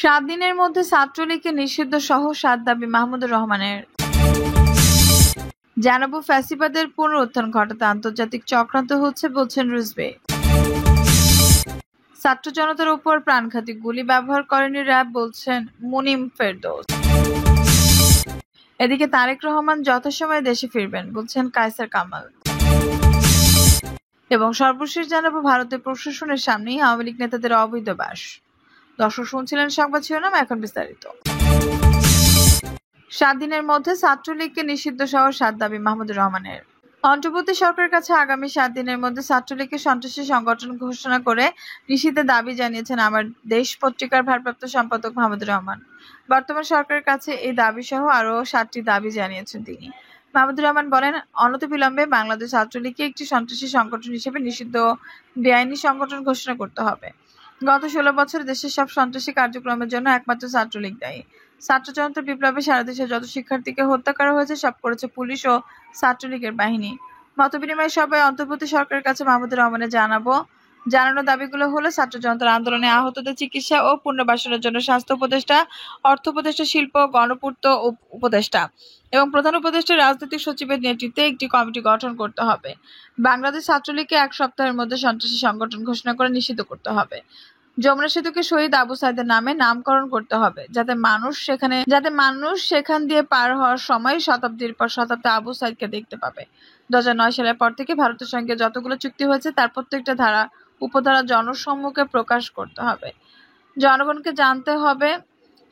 7 দিনের মধ্যে ছাত্রলীগকে নিষিদ্ধ সহ 7 দাবি মাহমুদুর রহমানের। জানাবো ফ্যাসিবাদের পুনরুত্থান ঘটাতে আন্তর্জাতিক চক্রান্ত হচ্ছে বলছেন রুজবে। ছাত্র জনতার উপর প্রাণঘাতী গুলি ব্যবহার করেনি র্যাব বলছেন মুনিম ফেরদৌস। এদিকে তারেক রহমান যথাসময়ে দেশে ফিরবেন বলছেন কায়সার কামাল। এবং সর্বশেষ জানাবো ভারতের প্রশাসনের সামনেই আওয়ামী লীগ নেতাদের অবৈধ বাস। দর্শক শুনছিলেন সংবাদ শিরোনাম, এখন বিস্তারিত। 7 দিনের মধ্যে ছাত্রলীগকে নিষিদ্ধ সহ 7 দাবি মাহমুদুর রহমানের। অন্তর্বর্তী সরকারের কাছে আগামী 7 দিনের মধ্যে ছাত্রলীগকে সন্ত্রাসী সংগঠন ঘোষণা করে নিষিদ্ধের দাবি জানিয়েছেন আমার দেশ পত্রিকার ভারপ্রাপ্ত সম্পাদক মাহমুদুর রহমান। বর্তমান সরকারের কাছে এই দাবি সহ আরও 7টি দাবি জানিয়েছেন তিনি। মাহমুদুর রহমান বলেন, অনতিবিলম্বে বাংলাদেশ ছাত্রলীগকে একটি সন্ত্রাসী সংগঠন হিসেবে নিষিদ্ধ বেআইনি সংগঠন ঘোষণা করতে হবে। গত 16 বছরে দেশের সব সন্ত্রাসী কার্যক্রমের জন্য একমাত্র ছাত্রলীগ দায়ী। ছাত্র জনতার বিপ্লবে সারা দেশে যত শিক্ষার্থীকে হত্যা করা হয়েছে সব করেছে পুলিশ ও ছাত্রলীগের বাহিনী। মতবিনিময় সভায় অন্তর্বর্তী সরকারের কাছে মাহমুদুর রহমানের জানানো দাবিগুলো হলো ছাত্র জনতার আন্দোলনে আহতদের চিকিৎসা ও পুনর্বাসনের জন্য স্বাস্থ্য উপদেষ্টা, অর্থ উপদেষ্টা, শিল্প ও গণপূর্ত উপদেষ্টা এবং প্রধান উপদেষ্টা রাজনৈতিক সচিবের নেতৃত্বে একটি কমিটি গঠন করতে হবে। বাংলাদেশ ছাত্রলীগকে 1 সপ্তাহের মধ্যে সন্ত্রাসী সংগঠন ঘোষণা করে নিষিদ্ধ করতে হবে। যমুনা সেতুকে শহীদ আবু সাইদের নামে নামকরণ করতে হবে, যাতে মানুষ সেখান দিয়ে পার হওয়ার সময় শতাব্দীর পর শতাব্দী আবু সাইদকে দেখতে পাবে। 2009 সালের পর থেকে ভারতের সঙ্গে যতগুলো চুক্তি হয়েছে তার প্রত্যেকটা উপধারা জনসম্মুখে প্রকাশ করতে হবে। জনগণকে জানতে হবে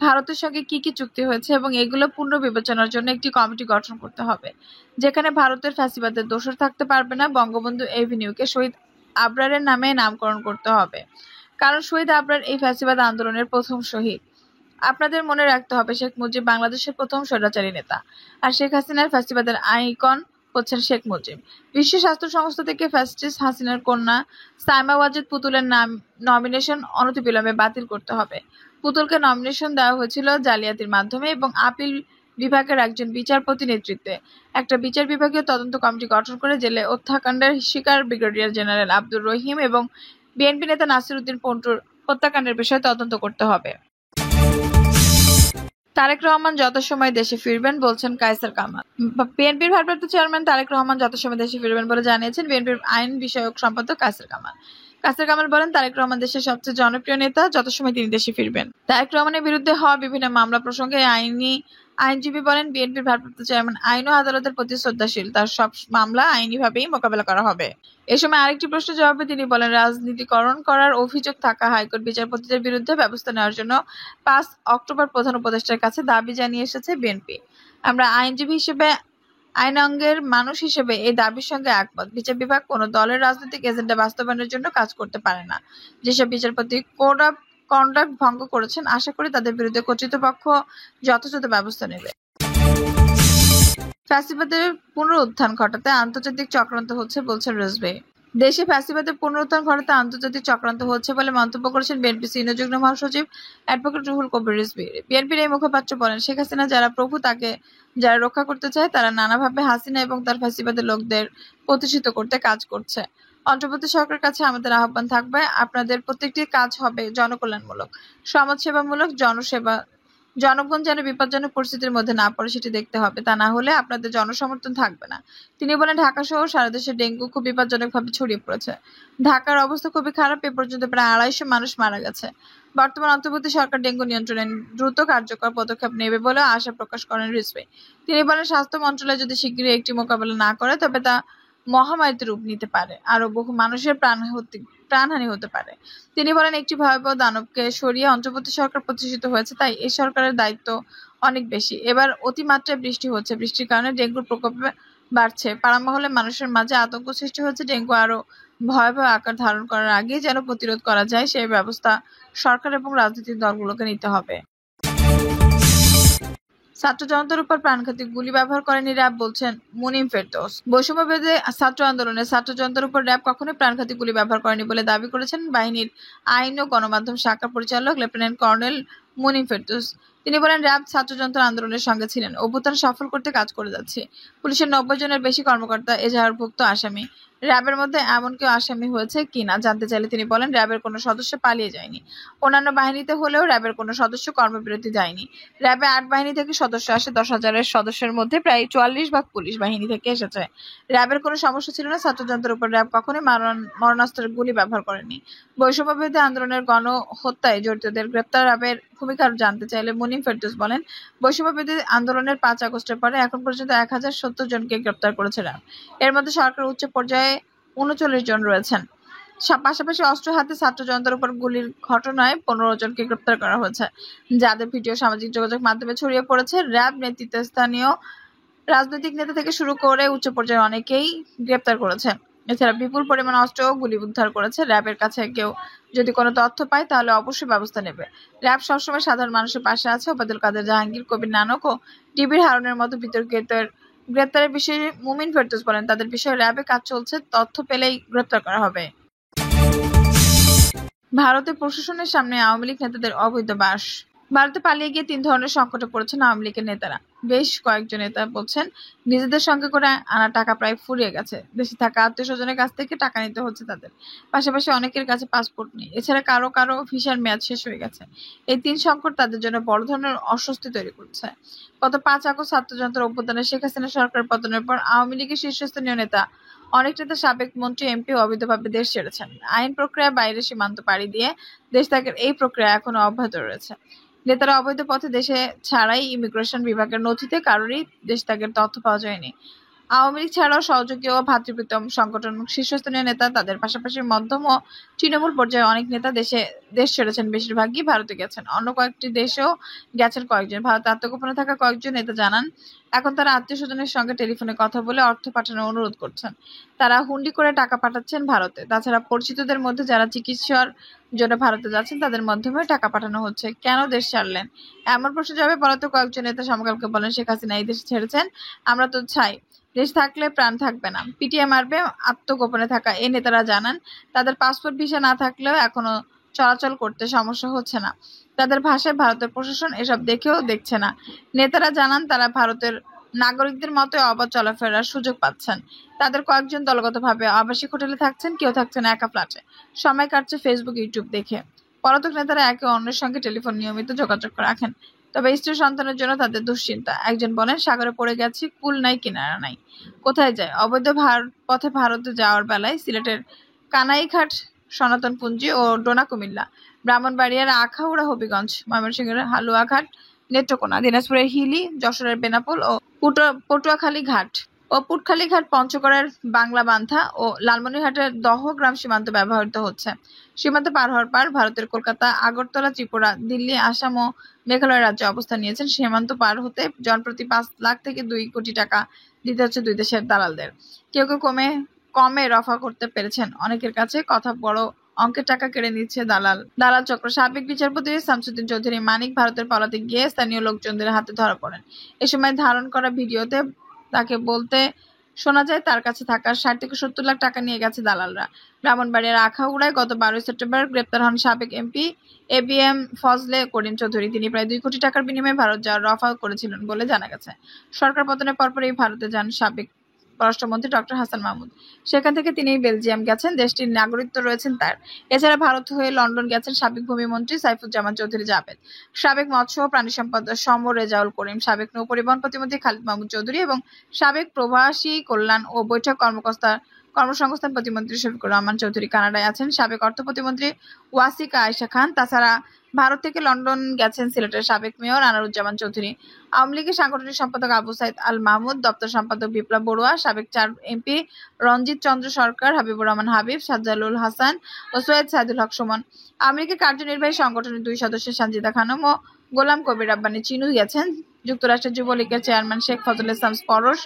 ভারতের সঙ্গে কি কি চুক্তি হয়েছে এবং এগুলো পুনর্বিবেচনার জন্য একটি কমিটি গঠন করতে হবে, যেখানে ভারতের ফ্যাসিবাদের দোসর থাকতে পারবে না। বঙ্গবন্ধু এভিনিউকে শহীদ আবরারের নামে নামকরণ করতে হবে, কারণ শহীদ আবরার এই ফ্যাসিবাদ আন্দোলনের প্রথম শহীদ। আপনাদের মনে রাখতে হবে, শেখ মুজিব বাংলাদেশের প্রথম স্বৈরাচারী নেতা, আর শেখ হাসিনার ফ্যাসিবাদের আইকন হচ্ছেন শেখ মুজিব। বিশ্ব স্বাস্থ্য সংস্থা থেকে ফ্যাসিস্ট হাসিনার কন্যা সাইমা ওয়াজেদ পুতুলের নমিনেশন অনতিবিলম্বে বাতিল করতে হবে। পুতুলকে নমিনেশন দেওয়া হয়েছিল জালিয়াতির মাধ্যমে এবং আপিল বিভাগের একজন বিচারপতি নেতৃত্বে একটা বিচার বিভাগীয় তদন্ত কমিটি গঠন করে জেলে হত্যাকাণ্ডের শিকার ব্রিগেডিয়ার জেনারেল আব্দুর রহিম এবং বিএনপি নেতা নাসির উদ্দিন পন্টুর হত্যাকাণ্ডের বিষয়ে তদন্ত করতে হবে। তারেক রহমান যথাসময়ে দেশে ফিরবেন বলছেন কায়সার কামাল। বিএনপির ভারপ্রাপ্ত চেয়ারম্যান তারেক রহমান যথাসময়ে দেশে ফিরবেন বলে জানিয়েছেন বিএনপির আইন বিষয়ক সম্পাদক কায়সার কামাল। কায়সার কামাল বলেন, তারেক রহমান দেশের সবচেয়ে জনপ্রিয় নেতা, যথাসময়ে তিনি দেশে ফিরবেন। তারেক রহমানের বিরুদ্ধে হওয়া বিভিন্ন মামলা প্রসঙ্গে আইনজীবী বলেন, বিএনপির ভারপ্রাপ্ত চেয়ারম্যান আইন ও আদালতের প্রতি শ্রদ্ধাশীল, তার সব মামলা আইনিভাবেই মোকাবেলা করা হবে। এ সময় আরেকটি প্রশ্নের জবাবে তিনি বলেন, রাজনীতিকরণ করার অভিযোগ থাকা হাইকোর্ট বিচারপতিদের বিরুদ্ধে ব্যবস্থা নেওয়ার জন্য 5 অক্টোবর প্রধান উপদেষ্টার কাছে দাবি জানিয়ে এসেছে বিএনপি। আমরা আইনজীবী হিসেবে, আইনাঙ্গের মানুষ হিসেবে এই দাবির সঙ্গে একমত। বিচার বিভাগ কোনো দলের রাজনৈতিক এজেন্ডা বাস্তবায়নের জন্য কাজ করতে পারে না। যেসব বিচারপতি কোড অফ কন্ডাক্ট ভঙ্গ করেছেন, আশা করি তাদের বিরুদ্ধে কর্তৃপক্ষ যথাযথ ব্যবস্থা নেবে। ফ্যাসিবাদের পুনরুত্থান ঘটাতে আন্তর্জাতিক চক্রান্ত হচ্ছে বলছেন রুজবে। দেশে ফ্যাসিবাদের পুনরুত্থান ঘটাতে আন্তর্জাতিক চক্রান্ত হচ্ছে বলে মন্তব্য করেছেন বিএনপি সিনিয়র যুগ্ম মহাসচিব অ্যাডভোকেট রুহুল কবির রিজভী। বিএনপির এই মুখপাত্র বলেন, শেখ হাসিনা যারা প্রভু, তাকে যারা রক্ষা করতে চায় তারা নানাভাবে হাসিনা এবং তার ফ্যাসিবাদের লোকদের প্রতিষ্ঠিত করতে কাজ করছে। অন্তর্বর্তী সরকারের কাছে আমাদের আহ্বান থাকবে, আপনাদের প্রত্যেকটি কাজ হবে জনকল্যাণমূলক, সমাজসেবামূলক, জনসেবা। জনগণ যেন বিপজ্জনক পরিস্থিতির মধ্যে না পড়ে সেটি দেখতে হবে, তা না হলে আপনাদের জনসমর্থন থাকবে না। তিনি বলেন, ঢাকা সহ সারা দেশে ডেঙ্গু খুব বিপজ্জনকভাবে ছড়িয়ে পড়েছে। ঢাকার অবস্থা খুবই খারাপ, এ পর্যন্ত প্রায় 250 মানুষ মারা গেছে। বর্তমান অন্তর্বর্তী সরকার ডেঙ্গু নিয়ন্ত্রণে দ্রুত কার্যকর পদক্ষেপ নেবে বলে আশা প্রকাশ করেন রিজভী। তিনি বলেন, স্বাস্থ্য মন্ত্রণালয় যদি শীঘ্রই একটি মোকাবেলা না করে তবে তা মহামারীতে রূপ নিতে পারে, আরো বহু মানুষের প্রাণহানি হতে পারে। তিনি বলেন, একটি ভয়াবহ দানবকে সরিয়ে অন্তর্বর্তী সরকার প্রতিষ্ঠিত হয়েছে, তাই এই সরকারের দায়িত্ব অনেক বেশি। এবার অতিমাত্রায় বৃষ্টি হচ্ছে, বৃষ্টির কারণে ডেঙ্গুর প্রকোপ বাড়ছে, পাড়ামহলে মানুষের মাঝে আতঙ্ক সৃষ্টি হচ্ছে। ডেঙ্গু আরো ভয়াবহ আকার ধারণ করার আগেই যেন প্রতিরোধ করা যায়, সেই ব্যবস্থা সরকার এবং রাজনৈতিক দলগুলোকে নিতে হবে। ছাত্র জনতার উপর প্রাণঘাতী গুলি ব্যবহার করেনি র্যাব বলছেন মুনিম ফেরদৌস। বৈষম্যবিরোধী ছাত্র আন্দোলনে ছাত্র জনতার উপর র্যাব কখনোই প্রাণঘাতী গুলি ব্যবহার করেনি বলে দাবি করেছেন বাহিনীর আইন ও গণমাধ্যম শাখার পরিচালক লেফটেন্যান্ট কর্নেল মুনিম ফেরদৌস। তিনি বলেন, র্যাব ছাত্র জনতার আন্দোলনের সঙ্গে ছিলেন, অভ্যুত্থান সফল করতে কাজ করে যাচ্ছে। পুলিশের ৯০ জনের বেশি কর্মকর্তা এজাহারভুক্ত আসামি। র্যাবের মধ্যে এমন কেউ আসামি হয়েছে কিনা জানতে চাইলে তিনি বলেন, র্যাবের কোনো সদস্য পালিয়ে যায়নি। অন্যান্য বাহিনীতে হলেও র্যাবের কোনো সদস্য কর্মবিরতি যায়নি। র্যাবে ৮ বাহিনী থেকে সদস্য আসে। ১০,০০০ সদস্যের মধ্যে প্রায় ৪৪ ভাগ পুলিশ বাহিনী থেকে এসেছে। র্যাবের কোনো সমস্যা ছিল না। ছাত্র জনতার উপর র্যাব কখনোই মারণাস্ত্রের গুলি ব্যবহার করেনি। বৈষম্য বিরোধী আন্দোলনের গণহত্যায় জড়িতদের গ্রেপ্তার র্যাবের ভূমিকা জানতে চাইলে মুনিম ফেরদৌস বলেন, বৈষম্য বিরোধী আন্দোলনের ৫ আগস্টের পরে এখন পর্যন্ত ১,০৭০ জনকে গ্রেপ্তার করেছে র্যাব। এর মধ্যে সরকার উচ্চ পর্যায়ে ৩৯ জন রয়েছেন। পাশাপাশি অস্ত্র হাতে ছাত্র জনতার উপর গুলির ঘটনায় ১৫ জনকে গ্রেপ্তার করা হয়েছে, যাদের ভিডিও সামাজিক যোগাযোগ মাধ্যমে ছড়িয়ে পড়েছে। র্যাব নেতৃত্ব স্থানীয় রাজনৈতিক নেতা থেকে শুরু করে উচ্চ পর্যায়ের অনেকেই গ্রেপ্তার করেছে। এছাড়া বিপুল পরিমাণ অস্ত্র ও গুলি উদ্ধার করেছে। র্যাবের কাছে কেউ যদি কোনো তথ্য পায় তাহলে অবশ্যই ব্যবস্থা নেবে। র্যাব সবসময় সাধারণ মানুষের পাশে আছে। ওবায়দুল কাদের, জাহাঙ্গীর কবির নানক ও ডিবির হারুনের মতো বিতর্কিতদের গ্রেপ্তারের বিষয়ে মুমিন ফেরদৌস বলেন, তাদের বিষয়ে র্যাবে কাজ চলছে, তথ্য পেলেই গ্রেপ্তার করা হবে। ভারতের প্রশাসনের সামনে আওয়ামী লীগ নেতাদের অবৈধ বাস। ভারতে পালিয়ে গিয়ে ৩ ধরনের সংকটে পড়েছেন আওয়ামী লীগের নেতারা। বেশ কয়েকজন নেতা বলছেন, নিজেদের সঙ্গে করে আনা টাকা প্রায় ফুরিয়ে গেছে। দেশে থাকা আত্মীয়স্বজনের কাছ থেকে টাকা নিতে হচ্ছে তাদের। পাশাপাশি অনেকের কাছে পাসপোর্ট নেই। এছাড়া কারো কারো ভিসার মেয়াদ শেষ হয়ে গেছে। এই ৩ সংকট তাদের জন্য বড় ধরনের অস্বস্তি তৈরি করছে। গত ৫ আগস্ট ছাত্র জনতার অভ্যুত্থানে শেখ হাসিনা সরকার পতনের পর আওয়ামী লীগের শীর্ষস্থানীয় নেতা, অনেক নেতা, সাবেক মন্ত্রী, এমপি অবৈধভাবে দেশ ছেড়েছেন। আইন প্রক্রিয়ার বাইরে সীমান্ত পাড়ি দিয়ে দেশ ত্যাগের এই প্রক্রিয়া এখনো অব্যাহত রয়েছে। নেতারা অবৈধ পথে দেশে ছাড়াই ইমিগ্রেশন বিভাগের নথিতে কারোরই দেশ ত্যাগের তথ্য পাওয়া যায়নি। আওয়ামী লীগ ছাড়াও সহযোগী ও ভ্রাতৃপ্রতিম সংগঠন শীর্ষস্থানীয় নেতা, তাদের পাশাপাশি মধ্যম ও তৃণমূল পর্যায়ে অনেক নেতা দেশ ছেড়েছেন। বেশিরভাগই ভারতে গেছেন। অন্য কয়েকটি দেশেও গেছেন কয়েকজন। ভারতে আত্মগোপনে থাকা কয়েকজন নেতা জানান, এখন তারা আত্মীয়স্বজনের সঙ্গে টেলিফোনে কথা বলে অর্থ পাঠানোর অনুরোধ করছেন। তারা হুন্ডি করে টাকা পাঠাচ্ছেন ভারতে। তাছাড়া পরিচিতদের মধ্যে যারা চিকিৎসার জন্য ভারতে যাচ্ছেন তাদের মাধ্যমে টাকা পাঠানো হচ্ছে। কেন দেশ ছাড়লেন? এমন প্রশ্ন জবাবে পলাতক কয়েকজন নেতা সমকালকে বলেন, শেখ হাসিনা এই দেশ ছেড়েছেন, আমরা তো চাই দেশ থাকলে প্রাণ থাকবে না, পিটিয়ে মারবে। আত্মগোপনে থাকা এই নেতারা জানান, তাদের পাসপোর্ট ভিসা না থাকলেও এখনো চলাচল করতে সমস্যা হচ্ছে না। তাদের ভাষায় ভারতের প্রশাসন এসব দেখেও দেখছে না। নেতারা জানান, তারা ভারতের নাগরিকদের মতোই অবাধ চলাফেরার সুযোগ পাচ্ছেন। তাদের কয়েকজন দলগতভাবে আবাসিক হোটেলে থাকছেন, কেউ থাকছেন একা ফ্ল্যাটে। সময় কাটছে ফেসবুক, ইউটিউব দেখে। পলাতক নেতারা একে অন্যের সঙ্গে টেলিফোন নিয়মিত যোগাযোগ রাখেন। তবে স্ত্রী সন্তানের জন্য তাদের দুশ্চিন্তা। একজন বলেন, সাগরে পড়ে গেছি, কুল নাই, কিনারা নাই, কোথায় যায়? অবৈধ পথে ভারতে যাওয়ার বেলায় সিলেটের কানাইঘাট, সনাতনপুঞ্জি ও ডোনা কুমিল্লা, ব্রাহ্মণবাড়িয়ার আখাউড়া, হবিগঞ্জ, ময়মনসিংহের হালুয়াঘাট, নেত্রকোনা, দিনাজপুরের হিলি, যশোরের বেনাপোল ও পটুয়াখালী ঘাট, পঞ্চগড়ের বাংলাবান্ধা ও লালমনিরহাটের দহগ্রাম সীমান্ত ব্যবহৃত হচ্ছে। সীমান্ত পার হওয়ার পর ভারতের কলকাতা, আগরতলা, ত্রিপুরা, দিল্লি, আসাম ও মেঘালয় রাজ্যে অবস্থান নিয়েছেন। সীমান্ত পার হতে জনপ্রতি ৫ লাখ থেকে ২ কোটি টাকা দিতে হচ্ছে দুই দেশের দালালদের। কেউ কেউ কমে রফা করতে পেরেছেন। অনেকের কাছে কথা বড় অঙ্কের টাকা কেড়ে নিচ্ছে দালাল চক্র। সাবেক বিচারপতি শামসুদ্দিন চৌধুরী মানিক ভারতের পলাতে গিয়ে স্থানীয় লোকজনদের হাতে ধরা পড়েন। এ সময় ধারণ করা ভিডিওতে তাকে বলতে শোনা যায়, তার কাছে থাকা ৬০ থেকে ৭০ লাখ টাকা নিয়ে গেছে দালালরা। ব্রাহ্মণবাড়িয়ার আখাউড়ায় গত ১২ সেপ্টেম্বর গ্রেপ্তার হন সাবেক এমপি এবিএম ফজলে করিম চৌধুরী। তিনি প্রায় ২ কোটি টাকার বিনিময়ে ভারত যাওয়ার রফা করেছিলেন বলে জানা গেছে। সরকার পতনের পরপরই ভারতে যান সাবেক পররাষ্ট্রমন্ত্রী ডক্টর হাসান মাহমুদ। সেখান থেকে তিনি বেলজিয়াম গেছেন, দেশটির নাগরিকত্ব রয়েছেন তার। এছাড়া ভারত হয়ে লন্ডন গেছেন সাবেক ভূমিমন্ত্রী সাইফুজ্জামান চৌধুরী জাবেদ, সাবেক মৎস্য ও প্রাণী সম্পদ সম রেজাউল করিম, সাবেক নৌ পরিবহন প্রতিমন্ত্রী খালিদ মাহমুদ চৌধুরী এবং সাবেক প্রবাসী কল্যাণ ও বৈঠক কর্মসংস্থান প্রতিমন্ত্রী শফিকুর রহমান চৌধুরী। কানাডায় আছেন সাবেক অর্থ প্রতিমন্ত্রী ওয়াসিকা আয়েশা খান। তাছাড়া ভারত থেকে লন্ডন গেছেন সিলেটের সাবেক মেয়র আনারুজ্জামান চৌধুরী, আওয়ামী লীগের সাংগঠনিক সম্পাদক আবু সাইদ আল মাহমুদ, দপ্তর সম্পাদক বিপ্লব বড়ুয়া, সাবেক ৪ এমপি রঞ্জিত চন্দ্র সরকার, হাবিবুর রহমান হাবিব, সাজ্জালুল হাসান ও সৈয়দ সাইদুল হক সুমন। আওয়ামী লীগের কার্যনির্বাহী সংগঠনের ২ সদস্য সানজিদা খানম ও গোলাম কবির রাব্বানী চিনু গেছেন। যুক্তরাষ্ট্রের যুবলীগের চেয়ারম্যান শেখ ফজল ইসলাম পরশ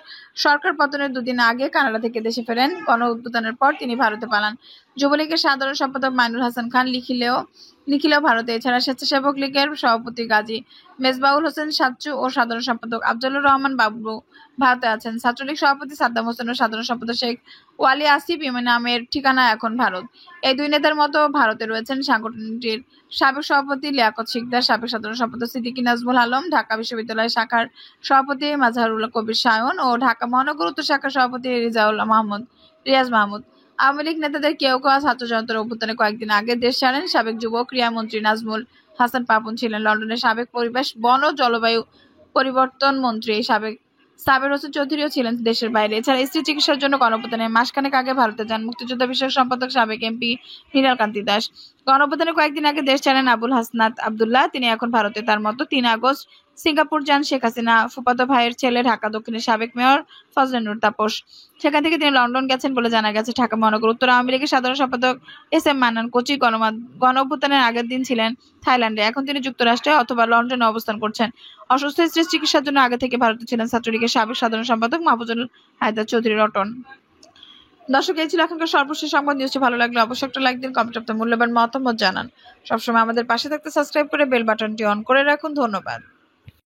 সরকার পতনের ২ দিন আগে কানাডা থেকে দেশে ফেরেন। গণ অভ্যুত্থানের পর তিনি ভারতে পালান। যুবলীগের সাধারণ সম্পাদক মাইনুল হাসান খান লিখিলেও নিখিলও ভারতে। এছাড়া স্বেচ্ছাসেবক লীগের সভাপতি গাজী মেজবাহুল হোসেন সাচ্চু ও সাধারণ সম্পাদক আফজলুর রহমান বাবলু ভারতে আছেন। ছাত্রলীগ সভাপতি সাদ্দাম হোসেন ও সাধারণ সম্পাদক শেখ ওয়ালি আসিফ নামের ঠিকানা এখন ভারত। এই দুই নেতার মতো ভারতে রয়েছেন সংগঠনটির সাবেক সভাপতি লিয়াকত শিকদার, সাবেক সাধারণ সম্পাদক সিদ্দিকী নাজমুল আলম, ঢাকা বিশ্ববিদ্যালয় শাখার সভাপতি মাজহারুল কবির সায়ন ও ঢাকা মহানগর উত্তর শাখার সভাপতি রিয়াজ মাহমুদ। আওয়ামী লীগ নেতাদের কেউ কেউ ছাত্র জনতার অভ্যুত্থানে কয়েকদিন আগে দেশ ছাড়েন। সাবেক যুব ক্রীড়ামন্ত্রী নাজমুল হাসান পাপন ছিলেন লন্ডনের সাবেক পরিবেশ, বন ও জলবায়ু পরিবর্তন মন্ত্রী। সাবের হোসেন চৌধুরীও ছিলেন দেশের বাইরে। এছাড়া স্ত্রী চিকিৎসার জন্য গণঅভ্যুত্থানের মাসখানেক আগে ভারতে যান মুক্তিযোদ্ধা বিষয়ক সম্পাদক সাবেক এমপি মৃণাল কান্তি দাস। গণঅভ্যুত্থানের কয়েকদিন আগে দেশ ছাড়েন আবুল হাসনাত আবদুল্লাহ, তিনি এখন ভারতে। তার মতো ৩ আগস্ট সিঙ্গাপুর যান শেখ হাসিনা ফুফাতো ভাইয়ের ছেলে ঢাকা দক্ষিণের সাবেক মেয়র ফজলে-নূর তাপস। সেখান থেকে তিনি লন্ডন গেছেন বলে জানা গেছে। ঢাকা মহানগর উত্তর আওয়ামী লীগের সাধারণ সম্পাদক এস.এম. মান্নান কোচি গণঅভ্যুত্থানের আগের দিন ছিলেন থাইল্যান্ডে, এখন তিনি যুক্তরাষ্ট্রে অথবা লন্ডনে অবস্থান করছেন। অসুস্থ স্ত্রীর চিকিৎসার জন্য আগে থেকে ভারতে ছিলেন ছাত্রলীগের সাবেক সাধারণ সম্পাদক মাহফুজুল হায়দার চৌধুরী রটন। দর্শক, এই ছিল এখনকার সর্বশেষ সংবাদ। নিউজটি ভালো লাগলে অবশ্যই একটা লাইক দিন, কমেন্ট আপনার মূল্যবান মতামত জানান। সবসময় আমাদের পাশে থাকতে সাবস্ক্রাইব করে বেল বাটনটি অন করে রাখুন। ধন্যবাদ।